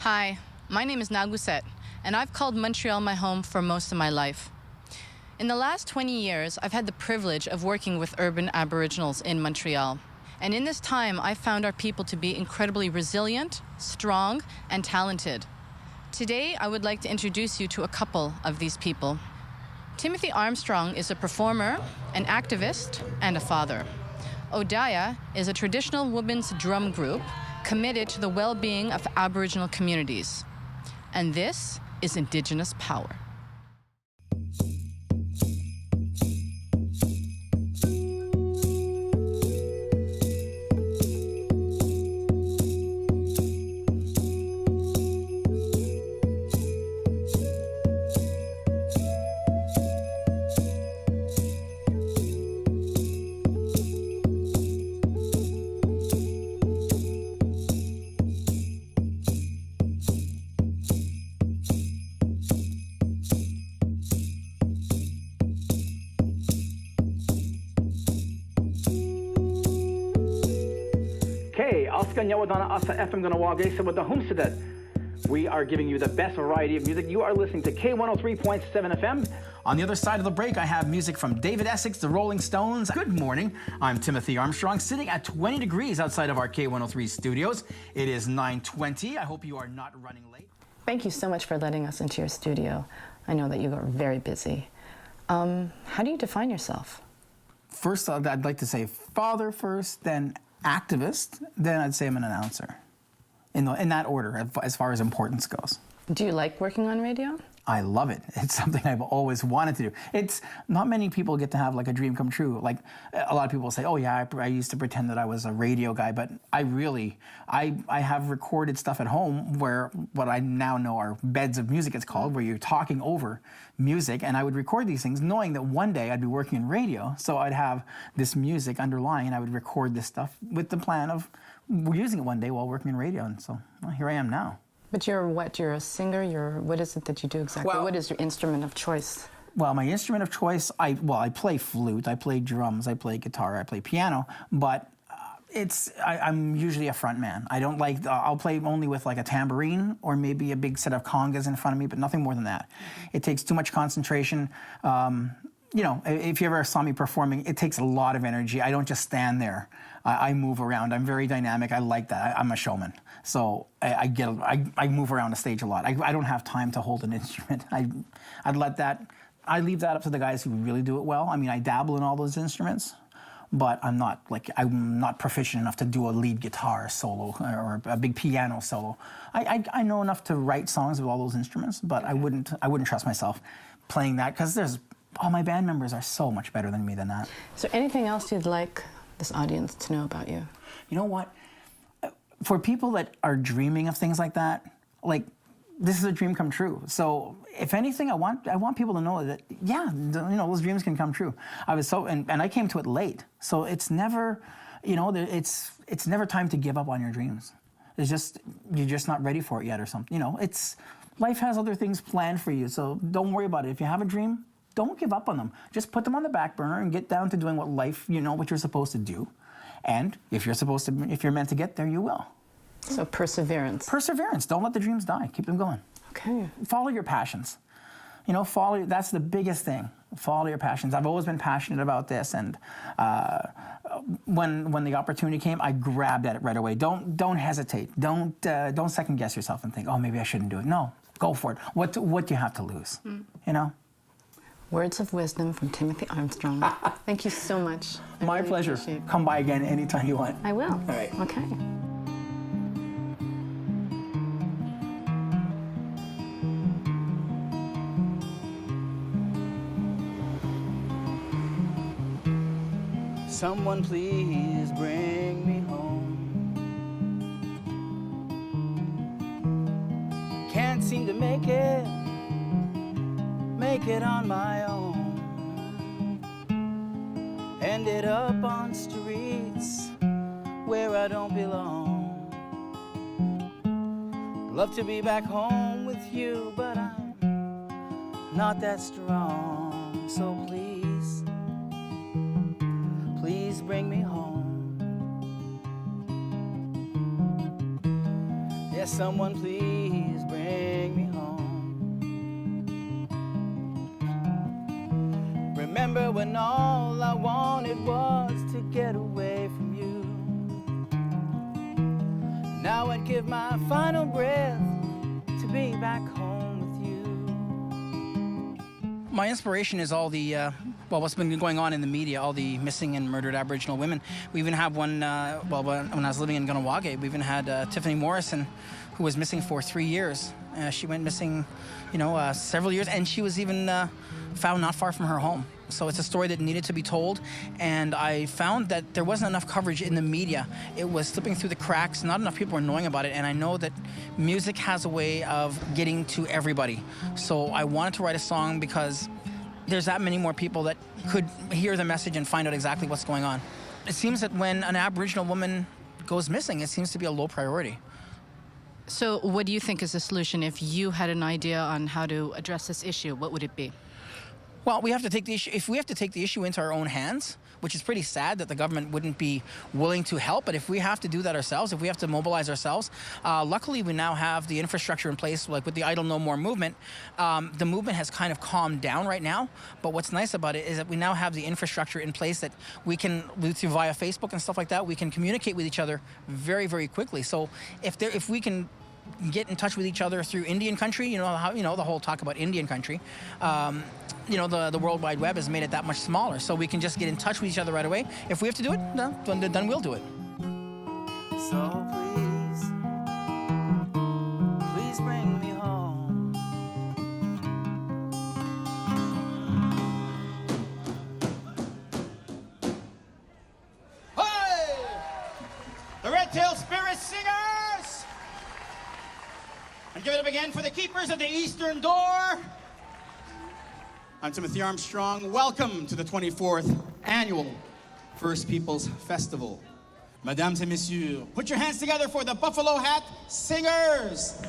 Hi, my name is Nagusette, and I've called Montreal my home for most of my life. In the last 20 years, I've had the privilege of working with urban Aboriginals in Montreal. And in this time, I've found our people to be incredibly resilient, strong, and talented. Today, I would like to introduce you to a couple of these people. Timothy Armstrong is a performer, an activist, and a father. Odaya is a traditional women's drum group committed to the well-being of Aboriginal communities. And this is Indigenous Power. We are giving you the best variety of music. You are listening to K103.7 FM. On the other side of the break, I have music from David Essex, the Rolling Stones. Good morning. I'm Timothy Armstrong, sitting at 20 degrees outside of our K103 studios. It is 9:20. I hope you are not running late. Thank you so much for letting us into your studio. I know that you are very busy. How do you define yourself? First, I'd like to say father first, then activist, then I'd say I'm an announcer. In that order, as far as importance goes. Do you like working on radio? I love it. It's something I've always wanted to do. It's not many people get to have like a dream come true. Like a lot of people say, oh yeah, I used to pretend that I was a radio guy, but I have recorded stuff at home where what I now know are beds of music, it's called, where you're talking over music, and I would record these things knowing that one day I'd be working in radio, so I'd have this music underlying, and I would record this stuff with the plan of using it one day while working in radio, and so here I am now. But you're what? You're a singer? What is it that you do exactly? Well, what is your instrument of choice? Well, my instrument of choice, I play flute, I play drums, I play guitar, I play piano, but I'm usually a front man. I don't like, I'll play only with like a tambourine or maybe a big set of congas in front of me, but nothing more than that. It takes too much concentration. You know, if you ever saw me performing, it takes a lot of energy. I don't just stand there. I move around. I'm very dynamic. I like that. I'm a showman. So I move around the stage a lot. I don't have time to hold an instrument. I leave that up to the guys who really do it well. I mean, I dabble in all those instruments, but I'm not proficient enough to do a lead guitar solo or a big piano solo. I know enough to write songs with all those instruments, but I wouldn't trust myself playing that, because all my band members are so much better than me than that. Is there anything else you'd like this audience to know about you? You know what? For people that are dreaming of things like that, like, this is a dream come true. So if anything, I want people to know that, yeah, those dreams can come true. I was and I came to it late. So it's never, it's never time to give up on your dreams. It's just, you're just not ready for it yet or something. Life has other things planned for you. So don't worry about it. If you have a dream, don't give up on them. Just put them on the back burner and get down to doing what what you're supposed to do. And if you're meant to get there, you will. So perseverance. Perseverance. Don't let the dreams die. Keep them going. Okay. Follow your passions. That's the biggest thing. Follow your passions. I've always been passionate about this, and when the opportunity came, I grabbed at it right away. Don't hesitate. Don't second guess yourself and think, oh, maybe I shouldn't do it. No, go for it. What do you have to lose? Words of wisdom from Timothy Armstrong. Thank you so much. My pleasure. Come by again anytime you want. I will. All right. Okay. Someone please bring me home. Can't seem to make it on my own. Ended up on streets where I don't belong. Love to be back home with you, but I'm not that strong. So please, please bring me home. Yes, someone please bring me home. Remember when all I wanted was to get away from you. Now I'd give my final breath to be back home with you. My inspiration is all the, what's been going on in the media, all the missing and murdered Aboriginal women. We even have one, when I was living in Ganawage, we even had Tiffany Morrison, who was missing for 3 years. She went missing, several years, and she was even found not far from her home. So it's a story that needed to be told, and I found that there wasn't enough coverage in the media. It was slipping through the cracks, not enough people were knowing about it, and I know that music has a way of getting to everybody. So I wanted to write a song because there's that many more people that could hear the message and find out exactly what's going on. It seems that when an Aboriginal woman goes missing, it seems to be a low priority. So what do you think is the solution? If you had an idea on how to address this issue, what would it be? Well, we have to take the issue, if we have to take the issue into our own hands, which is pretty sad that the government wouldn't be willing to help, but if we have to do that ourselves, if we have to mobilize ourselves, luckily we now have the infrastructure in place, like with the Idle No More movement. The movement has kind of calmed down right now, but what's nice about it is that we now have the infrastructure in place that we can, through via Facebook and stuff like that, we can communicate with each other very, very quickly. So if we can get in touch with each other through Indian country, the whole talk about Indian country, the World Wide Web has made it that much smaller, so we can just get in touch with each other right away. If we have to do it, then we'll do it. So please bring me home. Hey! The Red Tail Spirit Singers! And give it up again for the Keepers of the Eastern Door. I'm Timothy Armstrong. Welcome to the 24th Annual First Peoples Festival. Mesdames et messieurs, put your hands together for the Buffalo Hat Singers.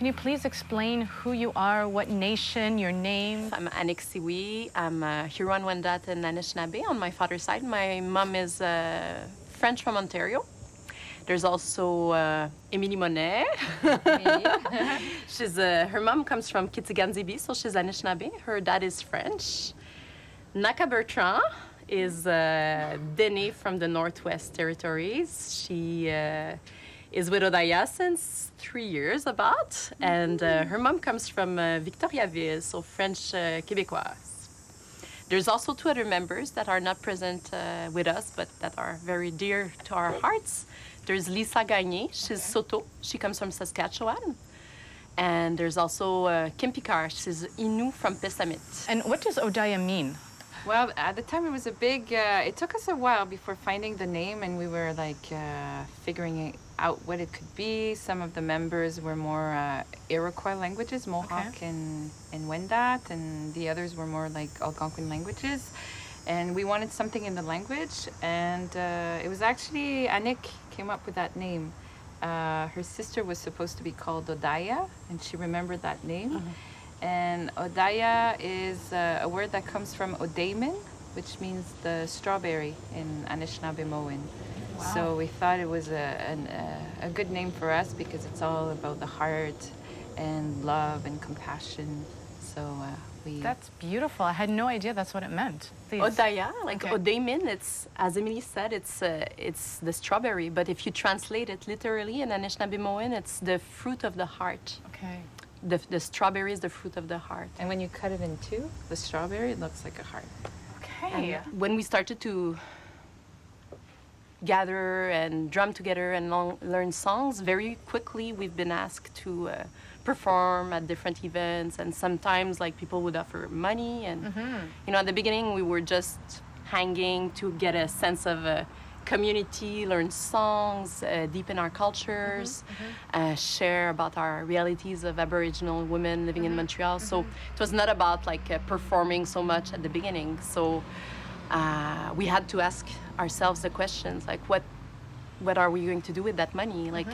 Can you please explain who you are, what nation, your name? I'm Anixiwi. I'm Huron-Wendat and Anishinaabe on my father's side. My mom is French from Ontario. There's also Émilie Monet. Her mom comes from Kitigan-Zibi, so she's Anishinaabe. Her dad is French. Naka Bertrand is Dene from the Northwest Territories. She is with Odaya since 3 years about, and her mom comes from Victoriaville, so French Québécoise. There's also 2 other members that are not present with us, but that are very dear to our hearts. There's Lisa Gagné, she's Soto, she comes from Saskatchewan. And there's also Kimpikar. She's Innu from Pessamit. And what does Odaya mean? Well, at the time it was a big, it took us a while before finding the name, and we were like figuring out what it could be. Some of the members were more Iroquois languages, Mohawk and Wendat, and the others were more like Algonquin languages. And we wanted something in the language, and it was actually Anik came up with that name. Her sister was supposed to be called Odaya, and she remembered that name. And Odaya is a word that comes from Odaimin, which means the strawberry in Anishinaabemowin. Wow. So we thought it was a good name for us because it's all about the heart and love and compassion. So That's beautiful. I had no idea that's what it meant. Please. Odaya, like Odaimin, it's, as Emily said, it's the strawberry. But if you translate it literally in Anishinaabemowin, it's the fruit of the heart. Okay. The strawberry is the fruit of the heart. And when you cut it in two, the strawberry, it looks like a heart. Okay. And when we started to gather and drum together and learn songs, very quickly we've been asked to perform at different events, and sometimes like people would offer money, and you know, at the beginning we were just hanging to get a sense of community, learn songs, deepen our cultures, share about our realities of Aboriginal women living in Montreal. So it was not about like performing so much at the beginning. So we had to ask ourselves the questions like, what are we going to do with that money? Like,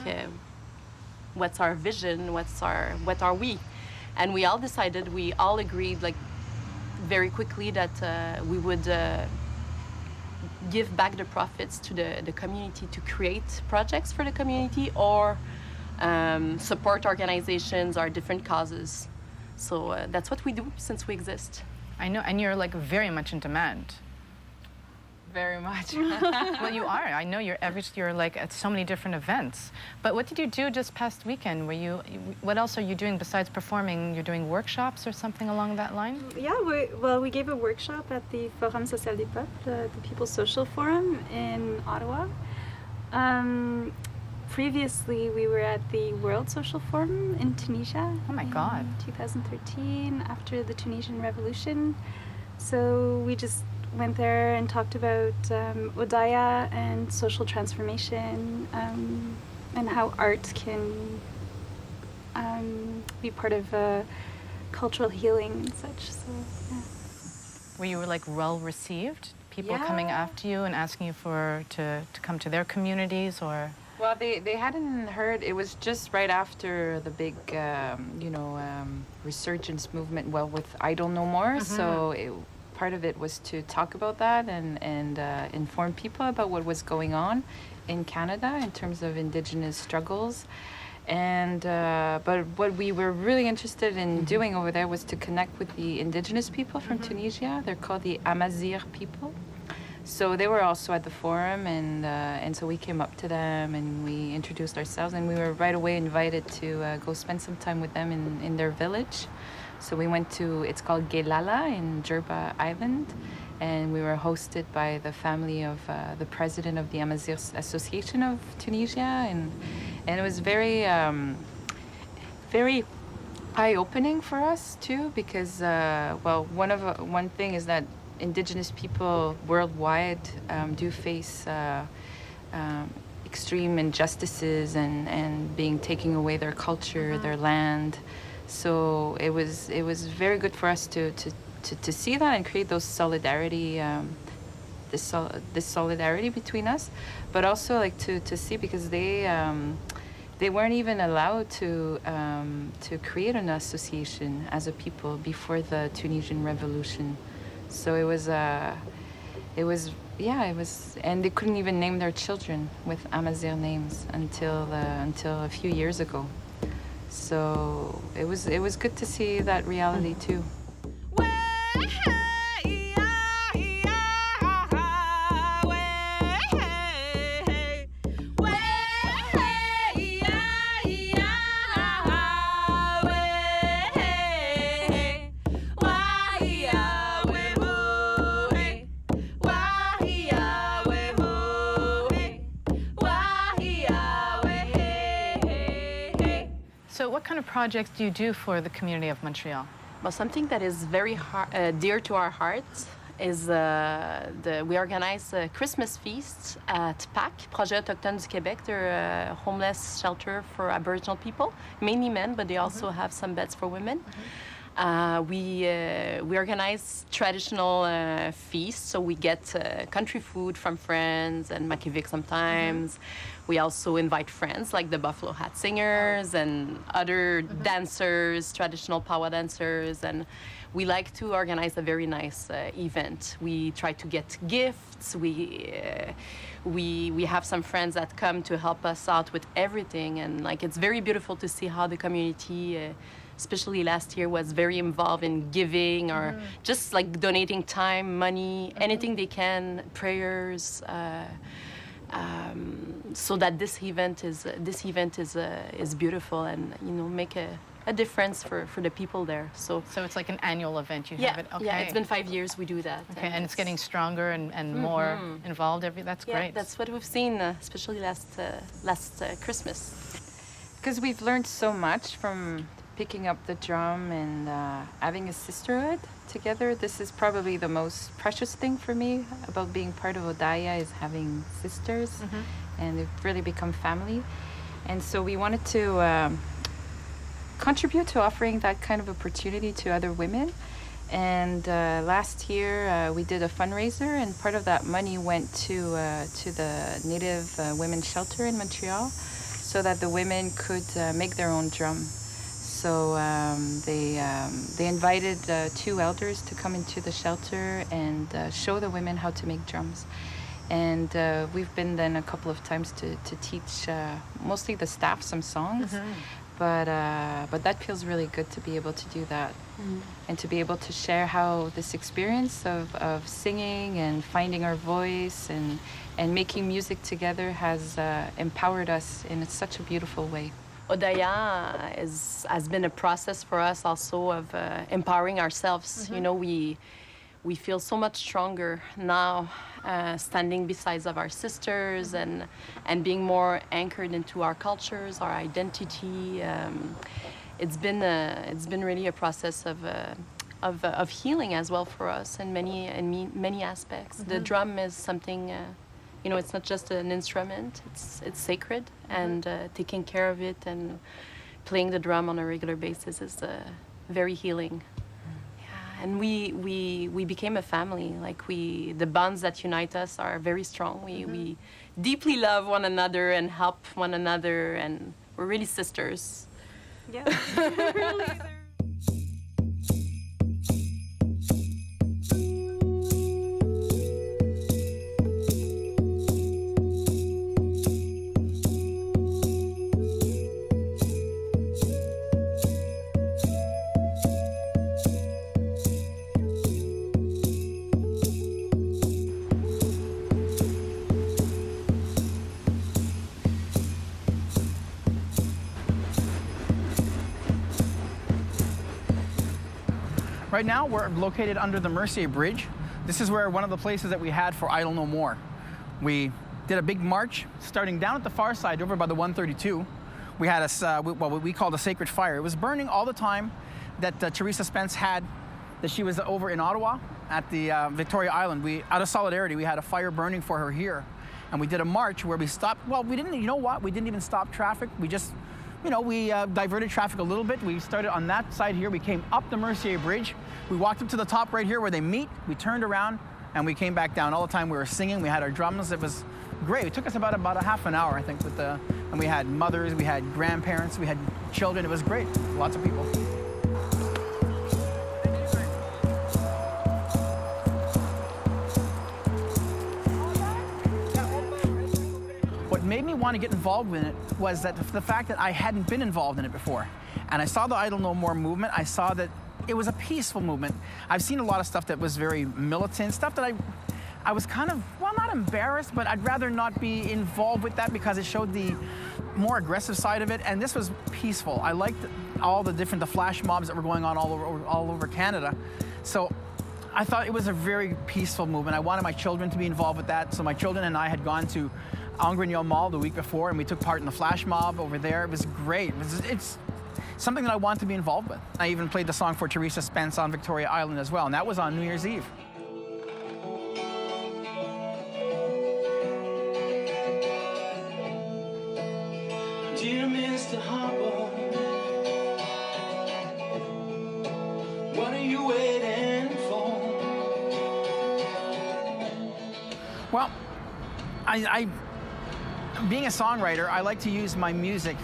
what's our vision? What are we? And we all agreed like very quickly that we would give back the profits to the community to create projects for the community, or support organizations or different causes. So that's what we do since we exist. I know, and you're like very much in demand. Very much. Well, you are. I know you're like at so many different events. But what did you do just past weekend? What else are you doing besides performing? You're doing workshops or something along that line? Yeah, we gave a workshop at the Forum Social des Peuples, the People's Social Forum in Ottawa. Previously, we were at the World Social Forum in Tunisia. Oh my God. 2013, after the Tunisian Revolution. So we just went there and talked about Odaya and social transformation, and how art can be part of cultural healing and such. So, yeah. Were you like well received? People coming after you and asking you to come to their communities, or? Well, they hadn't heard. It was just right after the big, resurgence movement. Well, with I Don't Know More, so part of it was to talk about that and inform people about what was going on in Canada in terms of Indigenous struggles. And but what we were really interested in doing over there was to connect with the Indigenous people from Tunisia. They're called the Amazigh people. So they were also at the forum, and so we came up to them and we introduced ourselves, and we were right away invited to go spend some time with them in their village. So we went to, it's called Gelala in Jerba Island, and we were hosted by the family of the president of the Amazigh Association of Tunisia, and it was very, very eye-opening for us too, because one thing is that Indigenous people worldwide do face extreme injustices and being taking away their culture, their land. So it was very good for us to see that and create those solidarity, this solidarity between us, but also like to see, because they weren't even allowed to create an association as a people before the Tunisian Revolution. So it was, and they couldn't even name their children with Amazigh names until a few years ago. So it was good to see that reality too. So what kind of projects do you do for the community of Montreal? Well, something that is very dear to our hearts is we organize Christmas feasts at PAC, Projet Autochtone du Québec. They're a homeless shelter for Aboriginal people, mainly men, but they also have some beds for women. We organize traditional feasts, so we get country food from friends and makivik sometimes. We also invite friends like the Buffalo Hat Singers and other dancers, traditional powwow dancers, and we like to organize a very nice event. We try to get gifts. We have some friends that come to help us out with everything, and like it's very beautiful to see how the community, especially last year, was very involved in giving or just like donating time, money, anything they can, prayers, so that this event is beautiful and make a difference for the people there. So it's like an annual event. You yeah, have it. Okay. yeah, it's been 5 years we do that. Okay, and it's getting stronger and more involved. That's yeah, great. That's what we've seen, especially last Christmas. Because we've learned so much from picking up the drum and having a sisterhood together. This is probably the most precious thing for me about being part of Odaya, is having sisters, and they've really become family. And so we wanted to contribute to offering that kind of opportunity to other women. And last year we did a fundraiser, and part of that money went to the Native Women's Shelter in Montreal, so that the women could make their own drum. So they invited 2 elders to come into the shelter and show the women how to make drums. And we've been then a couple of times to teach mostly the staff some songs. But that feels really good to be able to do that, and to be able to share how this experience of singing and finding our voice and making music together has empowered us in such a beautiful way. Odaya has been a process for us also of empowering ourselves. You know, we feel so much stronger now, standing beside of our sisters and being more anchored into our cultures, our identity. It's been really a process of healing as well for us in many aspects. The drum is something. It's not just an instrument, it's sacred, and taking care of it and playing the drum on a regular basis is very healing. Yeah, and we became a family. Like the bonds that unite us are very strong. We deeply love one another and help one another, and we're really sisters. Yeah. Right now, we're located under the Mercier Bridge. This is where one of the places that we had for Idle No More. We did a big march starting down at the far side over by the 132. We had what we called a sacred fire. It was burning all the time that Teresa Spence had, that she was over in Ottawa at the Victoria Island. Out of solidarity, we had a fire burning for her here. And we did a march where we stopped. Well, we didn't even stop traffic. We just, we diverted traffic a little bit. We started on that side here. We came up the Mercier Bridge. We walked up to the top right here where they meet. We turned around and we came back down. All the time we were singing. We had our drums. It was great. It took us about a half an hour, I think, and we had mothers, we had grandparents, we had children. It was great. Lots of people. What made me want to get involved in it was the fact that I hadn't been involved in it before. And I saw the Idle No More movement. I saw that it was a peaceful movement. I've seen a lot of stuff that was very militant, stuff that I was kind of, well, not embarrassed, but I'd rather not be involved with that because it showed the more aggressive side of it. And this was peaceful. I liked all the flash mobs that were going on all over Canada. So I thought it was a very peaceful movement. I wanted my children to be involved with that. So my children and I had gone to Angrignol Mall the week before, and we took part in the flash mob over there. It was great. something that I want to be involved with. I even played the song for Teresa Spence on Victoria Island as well, and that was on New Year's Eve. Dear Mr. Harper, what are you waiting for? Well, being a songwriter, I like to use my music,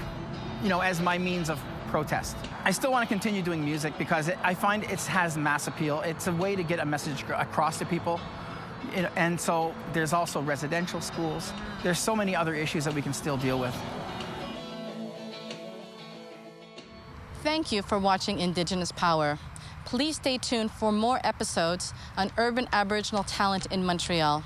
as my means of protest. I still want to continue doing music because I find it has mass appeal. It's a way to get a message across to people. And so there's also residential schools. There's so many other issues that we can still deal with. Thank you for watching Indigenous Power. Please stay tuned for more episodes on urban Aboriginal talent in Montreal.